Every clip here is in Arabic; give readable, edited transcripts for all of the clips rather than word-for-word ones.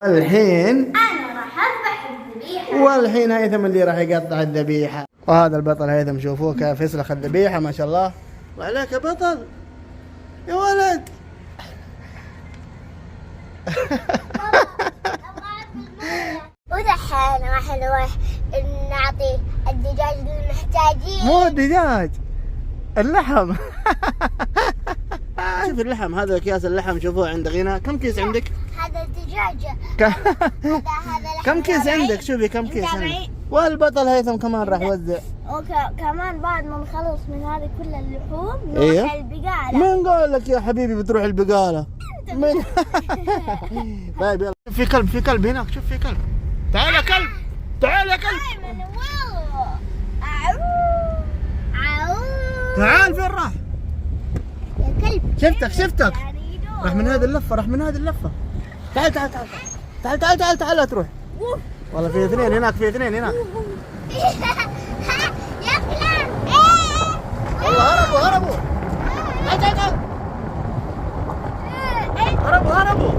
الحين أنا راح أذبح الذبيحة. والحين هيثم اللي راح يقطع الذبيحة. وهذا البطل هيثم، شوفوه كيف يسلخ الذبيحة ما شاء الله. وعليك يا بطل يا ولد. ودحين راح نروح نعطي الدجاج للمحتاجين. مو الدجاج، اللحم. شوف اللحم، هذا اكياس اللحم شوفوه عند غينا. كم كيس عندك؟ هذا الدجاج. هذا كم كيس عندك؟ شوفي كم كيس عندك. والبطل هيثم كمان راح يوزع. وكمان بعد ما نخلص من هذه كل اللحوم نروح ايوه البقالة. من قال لك يا حبيبي بتروح البقالة؟ من؟ طيب يلا. شوف في كلب، في كلب هناك، شوف في كلب. تعال يا كلب، تعال يا كلب. تعال فين راح؟ يا كلب. شفتك راح من هذه اللفة، راح من هذه اللفة. تعال تعال تعال تعال تعال تعال تعال لا تروح. والله في اثنين هناك، في اثنين هناك. يا فلان. والله هربوا. تعال تعال تعال. هربوا.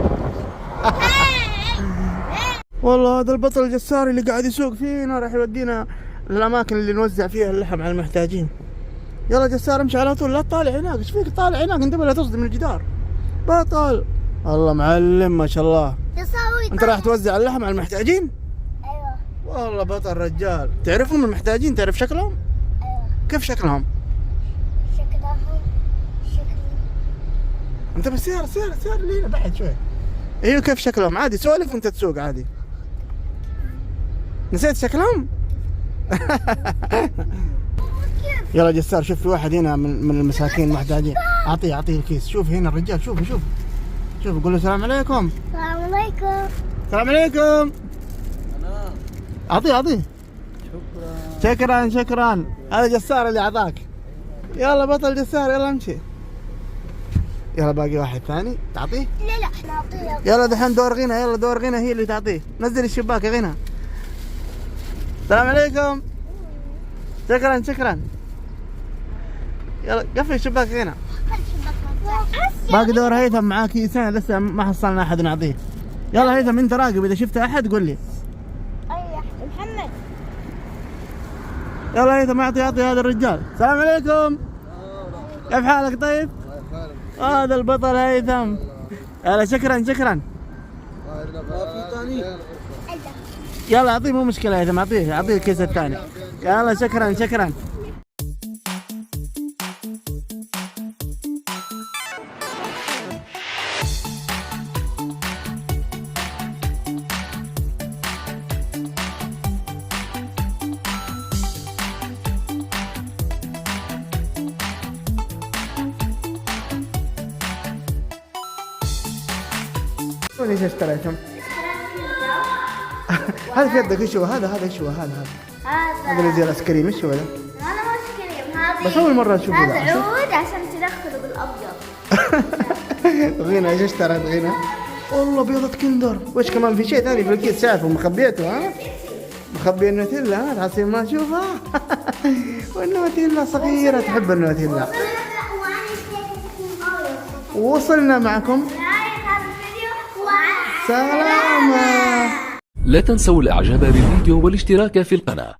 والله هذا البطل الجسار اللي قاعد يسوق فينا راح يودينا للأماكن اللي نوزع فيها اللحم على المحتاجين. يلا جسار امشي على طول، لا تطالع هناك. ايش فيك طالع هناك؟ انت ولا تصدم الجدار. بطل والله معلم ما شاء الله. انت راح توزع اللحم على المحتاجين؟ ايوه والله بطل رجال. تعرفهم المحتاجين؟ تعرف شكلهم؟ ايوه. كيف شكلهم؟ شكلهم انت بالسيارة سيارة لينا بعد شوي. ايوه كيف شكلهم؟ عادي سولف وانت تسوق عادي. نسيت شكلهم؟ يلا جسار شوف في واحد هنا من المساكين المحتاجين. اعطيه الكيس. شوف هنا الرجال، شوف قول له السلام عليكم. السلام عليكم. السلام عليكم. اعطيه. شكرا. هذا جسار اللي اعطاك. يلا بطل جسار يلا امشي. يلا باقي واحد ثاني تعطيه. لا نعطيه. يلا دحين دور غنى. يلا دور غنى هي اللي تعطيه. نزل الشباك يا غنى. السلام عليكم. شكرا. يلا قفل الشباك غنى. باقي دور هيثم معاه كيسين لسه ما حصلنا احد نعطيه. يلا هيثم انت راقب، اذا شفت احد قول لي. ايوه محمد. يلا هيثم اعطي هذا الرجال. السلام عليكم. كيف حالك طيب؟ هذا البطل هيثم. يلا شكرا. يلا اعطيه مو مشكلة هيثم، اعطيه الكيس الثاني. يلا شكرا. ايش اشتريتم؟ هذا في يدك ايش هو؟ هذا ايش هو؟ هذا اللي زي الايس كريم. ايش هو ذا؟ هذا مو ايس كريم، هذا بس اول مرة اشوفه. هذا عود عشان تدخله بالابيض. غينا ايش اشتريت غينا؟ والله بيضة كندر. وش كمان في شيء ثاني في الكيس شايفه مخبيته؟ ها؟ مخبي النوتيلا. ها تحسين ما تشوفها. والنوتيلا صغيرة تحب النوتيلا. وصلنا معكم. سلامة. لا تنسوا الاعجاب بالفيديو والاشتراك في القناة.